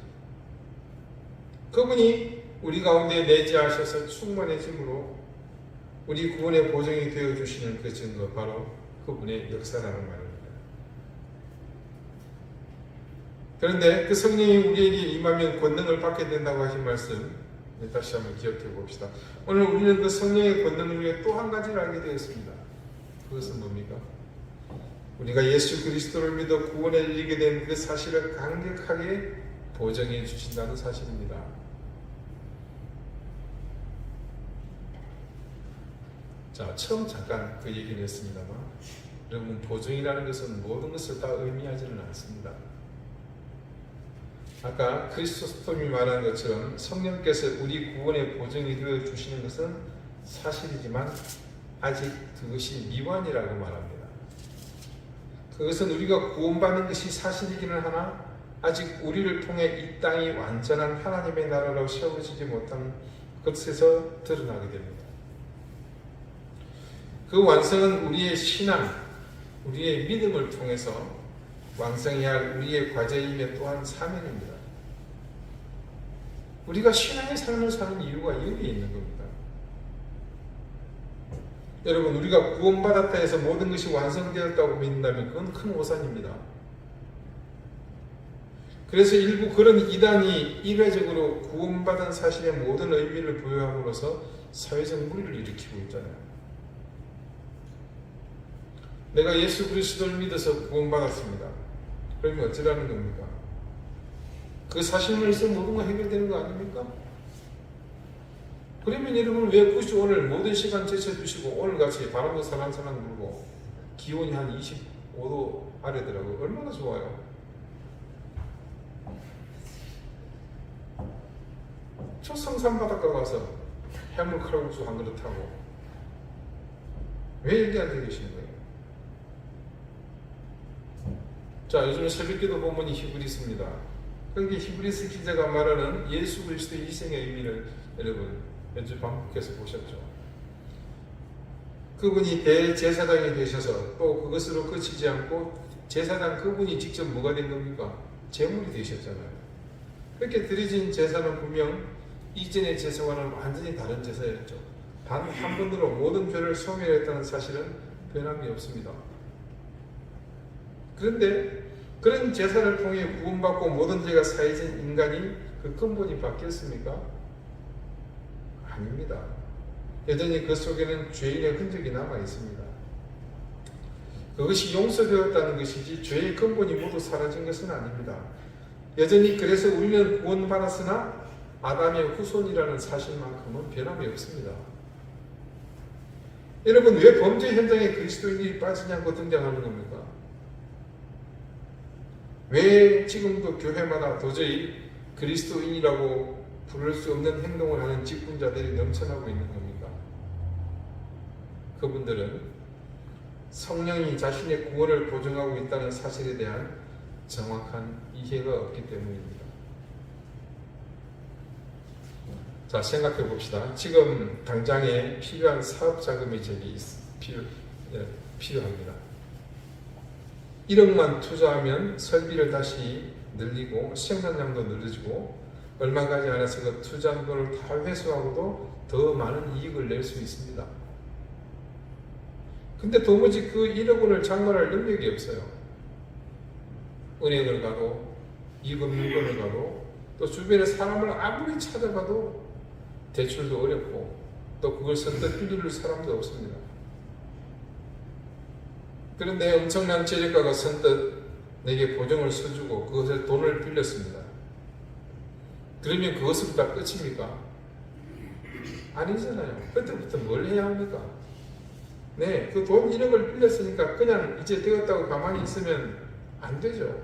그분이 우리 가운데 내재하셔서 충만해짐으로 우리 구원의 보정이 되어주시는 그 증거, 바로 그분의 역사라는 말입니다. 그런데 그 성령이 우리에게 임하면 권능을 받게 된다고 하신 말씀 다시 한번 기억해 봅시다. 오늘 우리는 그 성령의 권능을 위해 또 한 가지를 알게 되었습니다. 그것은 뭡니까? 우리가 예수 그리스도를 믿어 구원에 이르게 된 그 사실을 강력하게 보정해 주신다는 사실입니다. 자, 처음 잠깐 그 얘기를 했습니다만 여러분, 보정이라는 것은 모든 것을 다 의미하지는 않습니다. 아까 크리스토스톰이 말한 것처럼 성령께서 우리 구원의 보정이 되어 주시는 것은 사실이지만 아직 그것이 미완이라고 말합니다. 그것은 우리가 구원받는 것이 사실이기는 하나 아직 우리를 통해 이 땅이 완전한 하나님의 나라로 세워지지 못한 것에서 드러나게 됩니다. 그 완성은 우리의 신앙, 우리의 믿음을 통해서 완성해야 할 우리의 과제이며 또한 사명입니다. 우리가 신앙의 삶을 사는 이유가 여기에 있는 겁니다. 여러분, 우리가 구원받았다 해서 모든 것이 완성되었다고 믿는다면 그건 큰 오산입니다. 그래서 일부 그런 이단이 일회적으로 구원받은 사실의 모든 의미를 부여함으로써 사회적 무리를 일으키고 있잖아요. 내가 예수 그리스도를 믿어서 구원받았습니다. 그러면 어쩌라는 겁니까? 그 사실만 있으면 모든 거 해결되는 거 아닙니까? 그러면 여러분 왜 굳이 오늘 모든 시간 제쳐주시고 오늘같이 바람도 살랑살랑 불고 기온이 한 25도 아래더라고요. 얼마나 좋아요. 저 성산 바닷가 가서 해물 칼국수 한 그릇 하고 왜 여기 앉아 계시는 거예요? 자, 요즘에 새벽기도 본문이 히브리스입니다. 그게 히브리스 기자가 말하는 예수 그리스도의 희생의 의미를 여러분 몇 주 반복해서 보셨죠? 그분이 대제사장이 되셔서 또 그것으로 그치지 않고 제사장 그분이 직접 뭐가 된 겁니까? 제물이 되셨잖아요. 그렇게 드려진 제사는 분명 이전의 제사와는 완전히 다른 제사였죠. 단 한 번으로 모든 죄를 소멸했다는 사실은 변함이 없습니다. 그런데 그런 제사를 통해 구원받고 모든 죄가 사해진 인간이 그 근본이 바뀌었습니까? 아닙니다. 여전히 그 속에는 죄인의 흔적이 남아 있습니다. 그것이 용서되었다는 것이지 죄의 근본이 모두 사라진 것은 아닙니다. 여전히 그래서 우리는 구원받았으나 아담의 후손이라는 사실만큼은 변함이 없습니다. 여러분, 왜 범죄 현장에 그리스도인이 빠지지 않고 등장하는 겁니까? 왜 지금도 교회마다 도저히 그리스도인이라고 부를 수 없는 행동을 하는 직분자들이 넘쳐나고 있는 겁니까? 그분들은 성령이 자신의 구원을 보증하고 있다는 사실에 대한 정확한 이해가 없기 때문입니다. 자, 생각해 봅시다. 지금 당장에 필요한 사업 자금이 필요합니다. 1억만 투자하면 설비를 다시 늘리고 생산량도 늘어지고 얼마 가지 않아서 그 투자한 돈을 다 회수하고도 더 많은 이익을 낼 수 있습니다. 근데 도무지 그 1억 원을 장만할 능력이 없어요. 은행을 가도 이금융권을 가도 또 주변에 사람을 아무리 찾아가도 대출도 어렵고 또 그걸 선뜻 빌릴 사람도 없습니다. 그런데 엄청난 재력가가 선뜻 내게 보증을 써주고 그것을 돈을 빌렸습니다. 그러면 그것으로 다 끝입니까? 아니잖아요. 그때부터 뭘 해야 합니까? 네, 그 돈 1억을 빌렸으니까 그냥 이제 되었다고 가만히 있으면 안 되죠.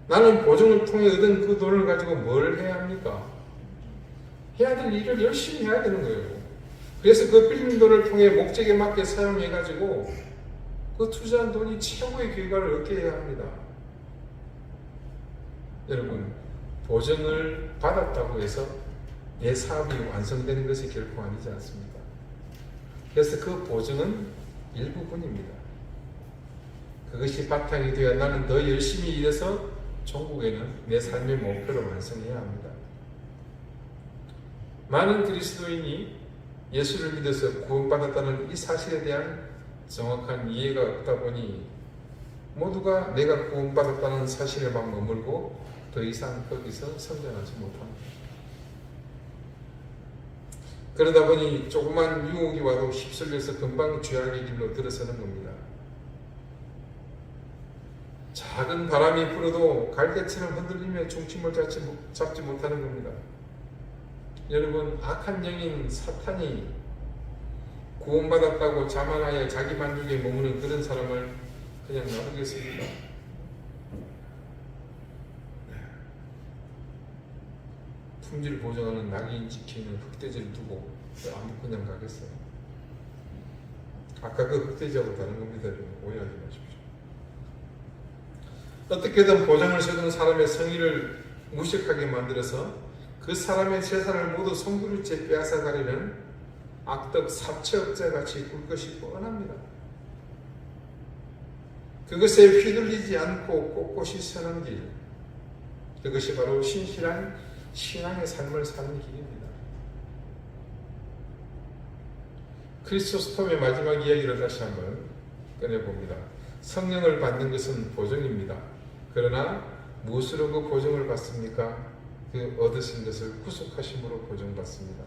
나는 보증을 통해 얻은 그 돈을 가지고 뭘 해야 합니까? 해야 될 일을 열심히 해야 되는 거예요. 그래서 그 빌린 돈을 통해 목적에 맞게 사용해가지고 그 투자한 돈이 최고의 결과를 얻게 해야 합니다. 여러분, 보증을 받았다고 해서 내 사업이 완성되는 것이 결코 아니지 않습니까? 그래서 그 보증은 일부분입니다. 그것이 바탕이 되어 나는 더 열심히 일해서 종국에는 내 삶의 목표를 완성해야 합니다. 많은 그리스도인이 예수를 믿어서 구원받았다는 이 사실에 대한 정확한 이해가 없다 보니 모두가 내가 구원받았다는 사실에만 머물고 더 이상 거기서 성장하지 못합니다. 그러다 보니 조그만 유혹이 와도 휩쓸려서 금방 죄악의 길로 들어서는 겁니다. 작은 바람이 불어도 갈대처럼 흔들리며 중심을 잡지 못하는 겁니다. 여러분, 악한 영인 사탄이 구원받았다고 자만하여 자기 만족에 머무는 그런 사람을 그냥 놔두겠습니까? 품질 보증하는 낙인 지키는 흑돼지를 두고 아무 그냥 가겠어요? 아까 그 흑돼지하고 다른 겁니다. 오해하지 마십시오. 어떻게든 보증을 세운 사람의 성의를 무식하게 만들어서 그 사람의 재산을 모두 송두리째 빼앗아가려는 악덕 사채업자같이 굴 것이 뻔합니다. 그것에 휘둘리지 않고 꼿꼿이 서는 길, 그것이 바로 신실한 신앙의 삶을 사는 길입니다. 크리스토스톰의 마지막 이야기를 다시 한번 꺼내봅니다. 성령을 받는 것은 보증입니다. 그러나 무엇으로 그 보증을 받습니까? 그 얻으신 것을 구속하심으로 보증받습니다.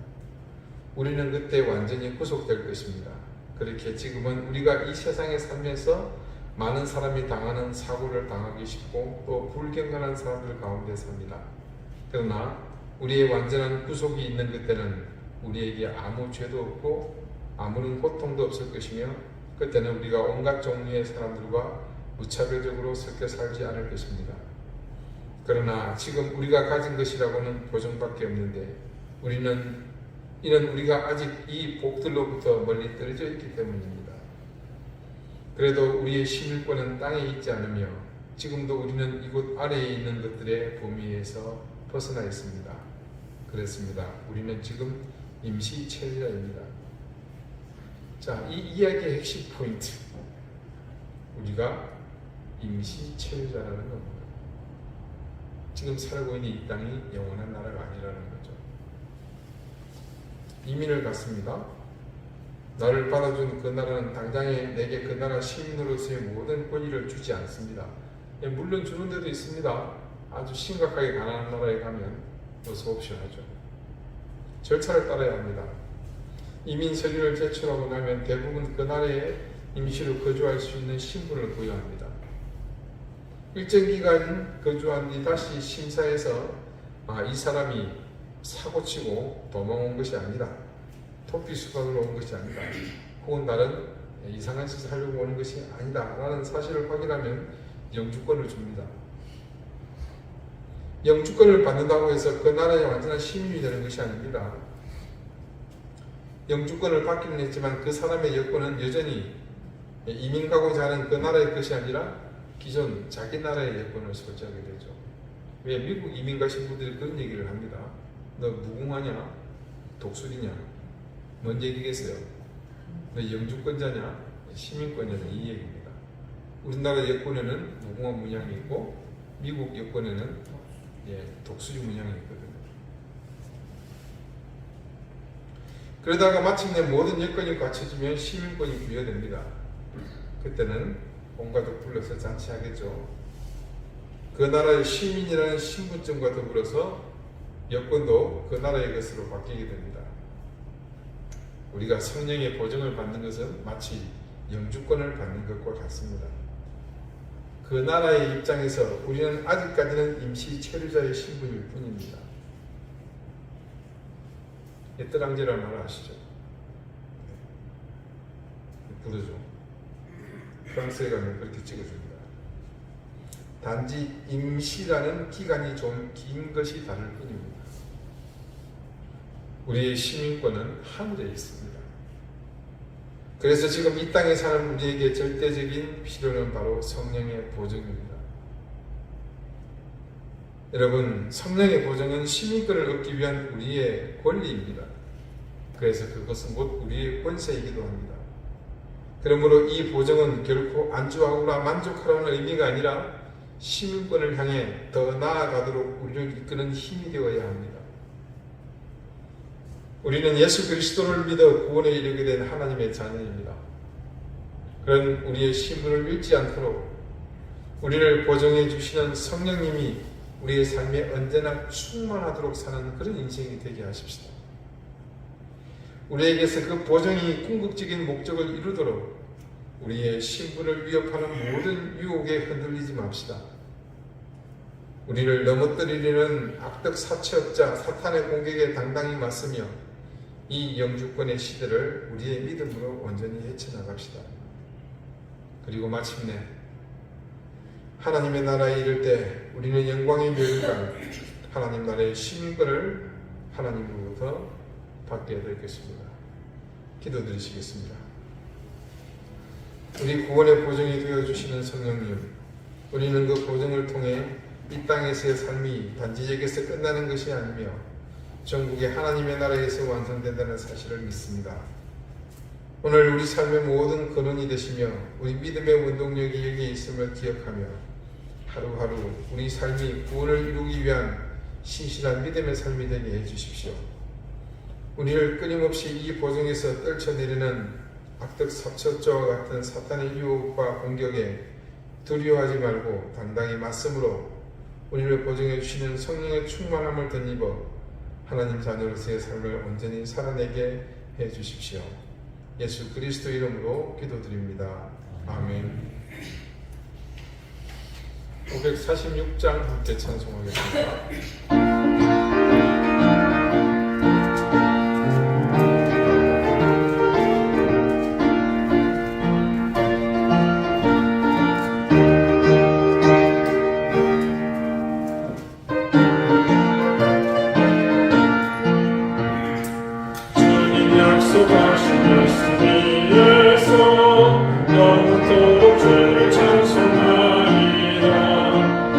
우리는 그때 완전히 구속될 것입니다. 그렇게 지금은 우리가 이 세상에 살면서 많은 사람이 당하는 사고를 당하기 쉽고 또 불경건한 사람들 가운데 삽니다. 그러나 우리의 완전한 구속이 있는 그때는 우리에게 아무 죄도 없고 아무런 고통도 없을 것이며 그때는 우리가 온갖 종류의 사람들과 무차별적으로 섞여 살지 않을 것입니다. 그러나 지금 우리가 가진 것이라고는 보증밖에 없는데 이는 우리가 아직 이 복들로부터 멀리 떨어져 있기 때문입니다. 그래도 우리의 시민권은 땅에 있지 않으며 지금도 우리는 이곳 아래에 있는 것들의 범위에서 벗어나 있습니다. 그렇습니다. 우리는 지금 임시 체류자입니다. 자, 이 이야기의 핵심 포인트. 우리가 임시 체류자라는 겁니다. 지금 살고 있는 이 땅이 영원한 나라가 아니라는 거죠. 이민을 갔습니다. 나를 받아준 그 나라는 당장에 내게 그 나라 시민으로서의 모든 권리를 주지 않습니다. 물론 주는 데도 있습니다. 아주 심각하게 가난한 나라에 가면 어서 옵션 하죠. 절차를 따라야 합니다. 이민 서류를 제출하고 나면 대부분 그 나라에 임시로 거주할 수 있는 신분을 부여합니다. 일정 기간 거주한 뒤 다시 심사해서 이 사람이 사고치고 도망온 것이 아니다, 토피 수강으로 온 것이 아니다, 혹은 다른 이상한 짓을 하려고 오는 것이 아니다 라는 사실을 확인하면 영주권을 줍니다. 영주권을 받는다고 해서 그 나라의 완전한 시민이 되는 것이 아닙니다. 영주권을 받기는 했지만 그 사람의 여권은 여전히 이민 가고자 하는 그 나라의 것이 아니라 기존 자기 나라의 여권을 소지하게 되죠. 왜 미국 이민 가신 분들이 그런 얘기를 합니다. 너 무궁화냐? 독수리냐? 뭔 얘기겠어요? 너 영주권자냐? 시민권자냐? 이 얘기입니다. 우리나라 여권에는 무궁화 문양이 있고 미국 여권에는 독수리 문양이 있거든요. 그러다가 마침내 모든 여건이 갖춰지면 시민권이 부여됩니다. 그때는 온 가족 불러서 잔치하겠죠. 그 나라의 시민이라는 신분증과 더불어서 여권도 그 나라의 것으로 바뀌게 됩니다. 우리가 성령의 보증을 받는 것은 마치 영주권을 받는 것과 같습니다. 그 나라의 입장에서 우리는 아직까지는 임시 체류자의 신분일 뿐입니다. 에뜨랑제라는 말 아시죠? 부르죠. 프랑스에 가면 그렇게 찍어줍니다. 단지 임시라는 기간이 좀 긴 것이 다를 뿐입니다. 우리의 시민권은 하늘에 있습니다. 그래서 지금 이 땅에 사는 우리에게 절대적인 필요는 바로 성령의 보증입니다. 여러분, 성령의 보증은 시민권을 얻기 위한 우리의 권리입니다. 그래서 그것은 곧 우리의 권세이기도 합니다. 그러므로 이 보증은 결코 안주하거나 만족하라는 의미가 아니라 시민권을 향해 더 나아가도록 우리를 이끄는 힘이 되어야 합니다. 우리는 예수 그리스도를 믿어 구원에 이르게 된 하나님의 자녀입니다. 그런 우리의 신분을 잃지 않도록 우리를 보증해 주시는 성령님이 우리의 삶에 언제나 충만하도록 사는 그런 인생이 되게 하십시다. 우리에게서 그 보증이 궁극적인 목적을 이루도록 우리의 신분을 위협하는 모든 유혹에 흔들리지 맙시다. 우리를 넘어뜨리려는 악덕 사채업자 사탄의 공격에 당당히 맞서며 이 영주권의 시대를 우리의 믿음으로 온전히 헤쳐나갑시다. 그리고 마침내 하나님의 나라에 이를 때 우리는 영광의 멸관 하나님 나라의 시민권을 하나님으로부터 받게 될 것입니다. 기도드리시겠습니다. 우리 구원의 보증이 되어주시는 성령님, 우리는 그 보증을 통해 이 땅에서의 삶이 단지 여기서 끝나는 것이 아니며 전국의 하나님의 나라에서 완성된다는 사실을 믿습니다. 오늘 우리 삶의 모든 근원이 되시며 우리 믿음의 원동력이 여기에 있음을 기억하며 하루하루 우리 삶이 구원을 이루기 위한 신실한 믿음의 삶이 되게 해주십시오. 우리를 끊임없이 이 보증에서 떨쳐내리는 악덕 사첩자와 같은 사탄의 유혹과 공격에 두려워하지 말고 당당히 맞음으로 우리를 보증해 주시는 성령의 충만함을 덧입어 하나님 자녀로서의 삶을 온전히 살아내게 해 주십시오. 예수 그리스도 이름으로 기도드립니다. 아멘. 546장 함께 찬송하겠습니다. 찬송하리라.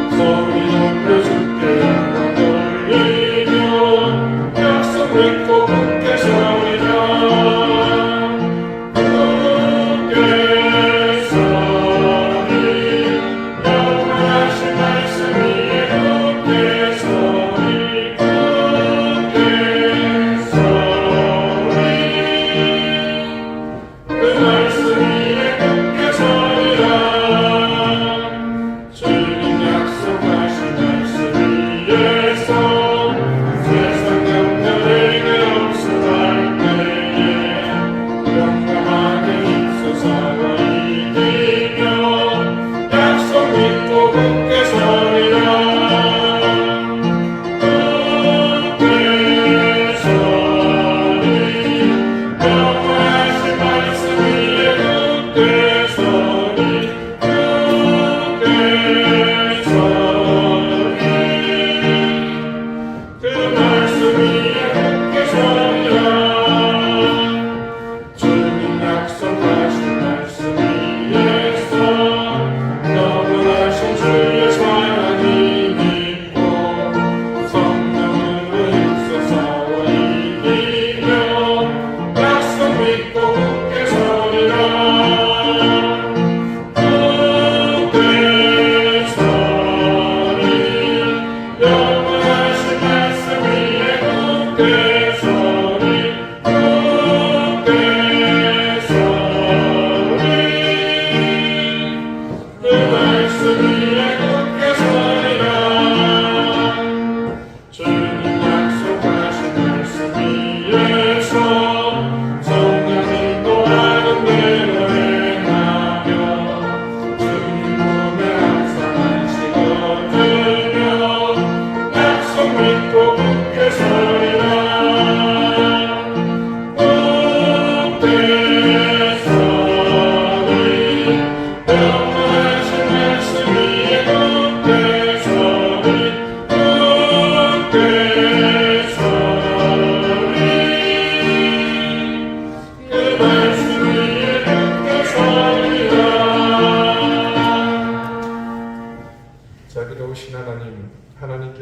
소리 높여 주께 영광 돌리라.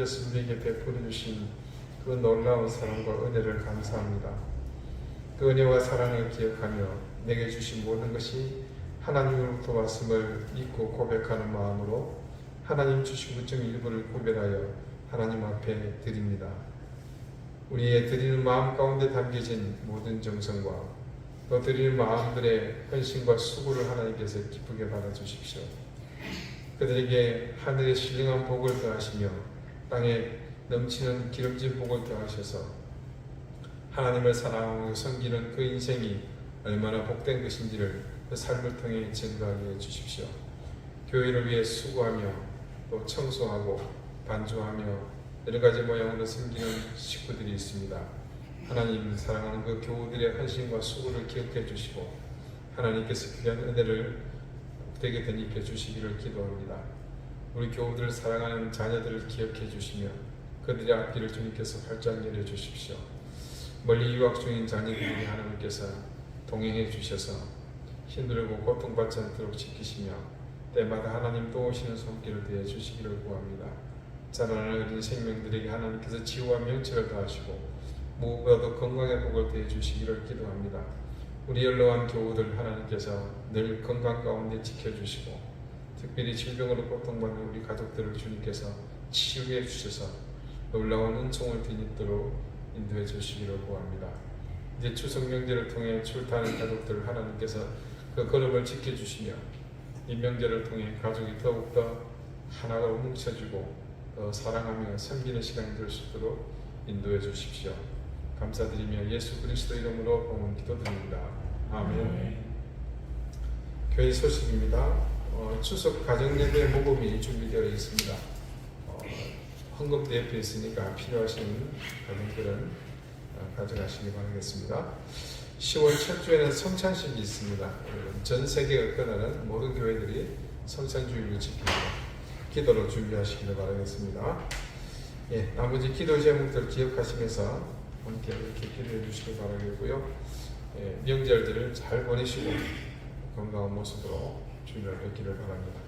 하나님께서 우리에게 베풀어 주신 그 놀라운 사랑과 은혜를 감사합니다. 그 은혜와 사랑을 기억하며 내게 주신 모든 것이 하나님으로부터 왔음을 믿고 고백하는 마음으로 하나님 주신 것 중 일부를 구별하여 하나님 앞에 드립니다. 우리의 드리는 마음 가운데 담겨진 모든 정성과 또 드리는 마음들의 헌신과 수고를 하나님께서 기쁘게 받아주십시오. 그들에게 하늘의 신령한 복을 더하시며 땅에 넘치는 기름진 복을 더하셔서 하나님을 사랑하고 섬기는 그 인생이 얼마나 복된 것인지를 그 삶을 통해 증거하게 해주십시오. 교회를 위해 수고하며 또 청소하고 반주하며 여러가지 모양으로 섬기는 식구들이 있습니다. 하나님 사랑하는 그 교우들의 헌신과 수고를 기억해 주시고 하나님께서 귀한 은혜를 되게 덧입혀 주시기를 기도합니다. 우리 교우들을 사랑하는 자녀들을 기억해 주시며 그들의 앞길을 주님께서 활짝 열어 주십시오. 멀리 유학 중인 자녀들에게 하나님께서 동행해 주셔서 힘들고 고통받지 않도록 지키시며 때마다 하나님 도우시는 손길을 대해 주시기를 구합니다. 자라나는 어린 생명들에게 하나님께서 지혜와 명철을 더하시고 무엇보다도 건강의 복을 대해 주시기를 기도합니다. 우리 연로한 교우들 하나님께서 늘 건강 가운데 지켜주시고 특별히 질병으로 고통받는 우리 가족들을 주님께서 치유해 주셔서 놀라운 은총을 덧입도록 인도해 주시기를 구합니다. 이제 추석 명절을 통해 출타하는 가족들을 하나님께서 그 걸음을 지켜주시며 이 명절을 통해 가족이 더욱더 하나로 뭉쳐지고 사랑하며 섬기는 시간이 될 수 있도록 인도해 주십시오. 감사드리며 예수 그리스도 이름으로 봉헌 기도드립니다. 아멘. 교회 소식입니다. 추석 가정예배 모금이 준비되어 있습니다. 헌금도 옆에 있으니까 필요하신 가정들은 가져가시기 바라겠습니다. 10월 첫 주에는 성찬식이 있습니다. 전 세계를 떠나는 모든 교회들이 성찬주일을 지킵니다. 기도로 준비하시기를 바라겠습니다. 예, 나머지 기도 제목들 기억하시면서 함께 이렇게 기도해 주시기 바라겠고요. 예, 명절들을 잘 보내시고 건강한 모습으로 주님을 뵙기를 바랍니다.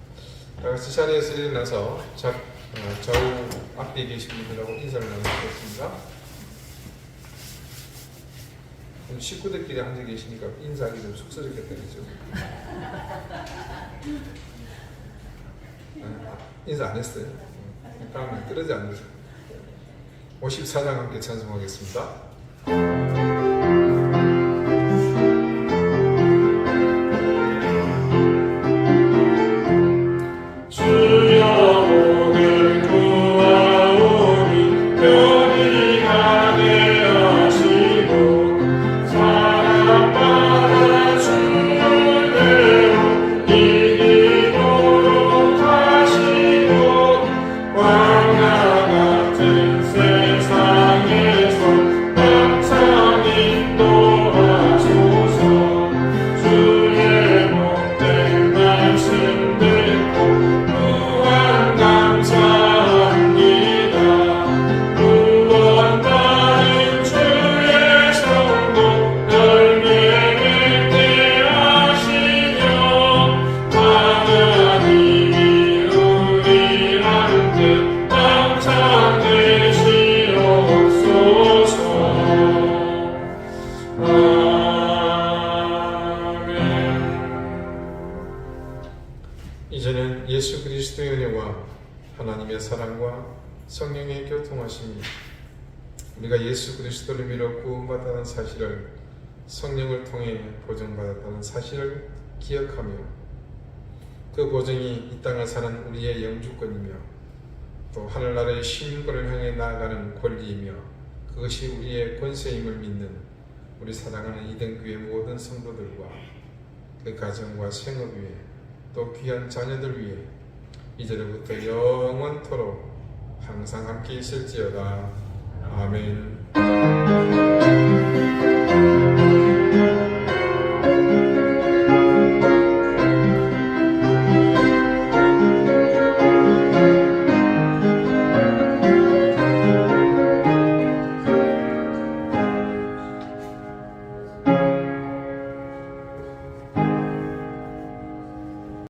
다 같이 자리에서 일어나서 좌우 앞에 계신 분들하고 인사를 나누겠습니다. 식구들끼리 앉아 계시니까 인사하기 좀 쑥스럽겠다, 그죠? 인사 안 했어요. 다음에 떨어지 않으세요. 54장 함께 찬송하겠습니다. 이제는 예수 그리스도의 은혜와 하나님의 사랑과 성령의 교통하심이 우리가 예수 그리스도를 믿어 구원받았다는 사실을 성령을 통해 보증받았다는 사실을 기억하며 그 보증이 이 땅을 사는 우리의 영주권이며 또 하늘나라의 시민권을 향해 나아가는 권리이며 그것이 우리의 권세임을 믿는 우리 사랑하는 이등교회 모든 성도들과 그 가정과 생업 위에 또 귀한 자녀들 위해 이제로부터 영원토록 항상 함께 있을지어다. 아멘.